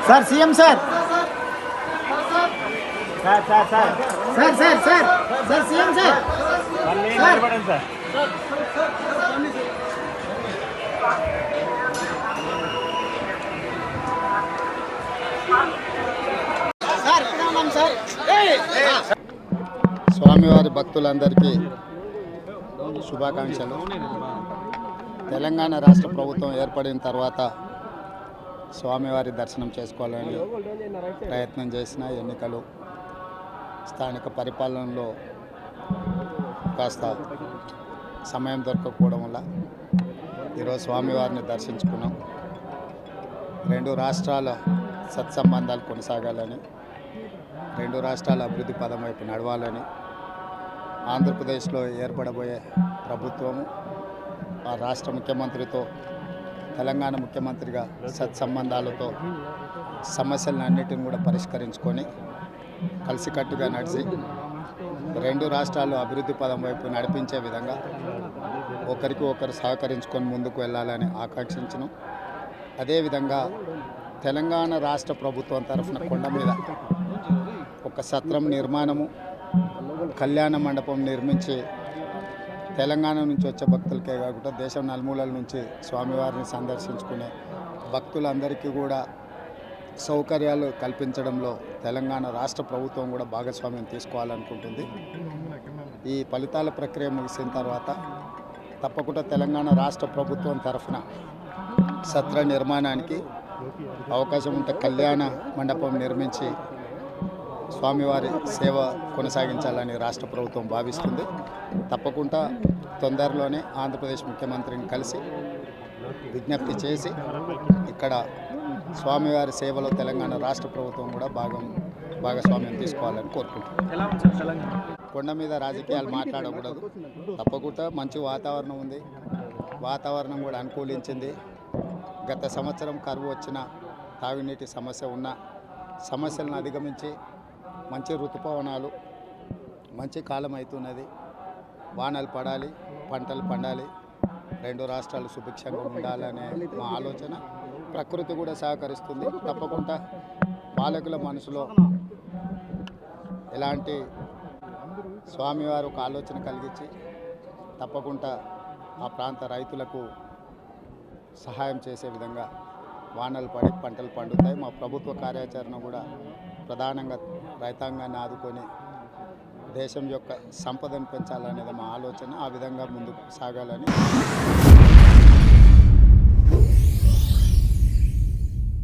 Sir CM sir sir sir sir sir sir sir sir CM sir sir స్వామివారి భక్తులందరికీ శుభాకాంక్షలు. తెలంగాణ రాష్ట్ర ప్రభుత్వం ఏర్పడిన తర్వాత స్వామివారి దర్శనం చేసుకోవాలని ప్రయత్నం చేసిన ఎన్నికలు స్థానిక పరిపాలనలో కాస్త సమయం దొరకకపోవడం వల్ల ఈరోజు స్వామివారిని దర్శించుకున్నాం. రెండు రాష్ట్రాల సత్సంబంధాలు కొనసాగాలని, రెండు రాష్ట్రాల అభివృద్ధి పదం వైపు నడవాలని, ఆంధ్రప్రదేశ్లో ఏర్పడబోయే ప్రభుత్వము ఆ రాష్ట్ర ముఖ్యమంత్రితో తెలంగాణ ముఖ్యమంత్రిగా సత్సంబంధాలతో సమస్యలన్నిటిని కూడా పరిష్కరించుకొని కలిసికట్టుగా నడిచి రెండు రాష్ట్రాలు అభివృద్ధి పదం వైపు నడిపించే విధంగా ఒకరికి ఒకరు సహకరించుకొని ముందుకు వెళ్ళాలని ఆకాంక్షించను. అదేవిధంగా తెలంగాణ రాష్ట్ర ప్రభుత్వం తరఫున కొండ మీద ఒక సత్రం నిర్మాణము, కళ్యాణ మండపం నిర్మించి తెలంగాణ నుంచి వచ్చే భక్తులకే కాకుండా దేశం నలుమూలల నుంచి స్వామివారిని సందర్శించుకునే భక్తులందరికీ కూడా సౌకర్యాలు కల్పించడంలో తెలంగాణ రాష్ట్ర ప్రభుత్వం కూడా భాగస్వామ్యం తీసుకోవాలనుకుంటుంది. ఈ ఫలితాల ప్రక్రియ ముగిసిన తర్వాత తప్పకుండా తెలంగాణ రాష్ట్ర ప్రభుత్వం తరఫున సత్ర నిర్మాణానికి అవకాశం ఉంటే కళ్యాణ మండపం నిర్మించి స్వామివారి సేవ కొనసాగించాలని రాష్ట్ర ప్రభుత్వం భావిస్తుంది. తప్పకుండా తొందరలోనే ఆంధ్రప్రదేశ్ ముఖ్యమంత్రిని కలిసి విజ్ఞప్తి చేసి ఇక్కడ స్వామివారి సేవలో తెలంగాణ రాష్ట్ర ప్రభుత్వం కూడా భాగస్వామ్యం తీసుకోవాలని కోరుకుంటున్నాం. కొండ మీద రాజకీయాలు మాట్లాడకూడదు. తప్పకుండా మంచి వాతావరణం ఉంది, వాతావరణం కూడా అనుకూలించింది. గత సంవత్సరం కరువు వచ్చిన, తాగునీటి సమస్య ఉన్న సమస్యలను అధిగమించి మంచి ఋతుపవనాలు, మంచి కాలం అవుతున్నది. వానలు పడాలి, పంటలు పండాలి, రెండు రాష్ట్రాలు సుభిక్షంగా ఉండాలనే మా ఆలోచన. ప్రకృతి కూడా సహకరిస్తుంది. తప్పకుండా పాలకుల మనసులో ఎలాంటి స్వామివారు ఒక ఆలోచన కలిగించి తప్పకుండా ఆ ప్రాంత రైతులకు సహాయం చేసే విధంగా వానలు పడి పంటలు పండుతాయి. మా ప్రభుత్వ కార్యాచరణ కూడా ప్రధానంగా రైతాంగాన్ని ఆదుకొని దేశం యొక్క సంపదను పెంచాలనేది మా ఆలోచన. ఆ విధంగా ముందుకు సాగాలని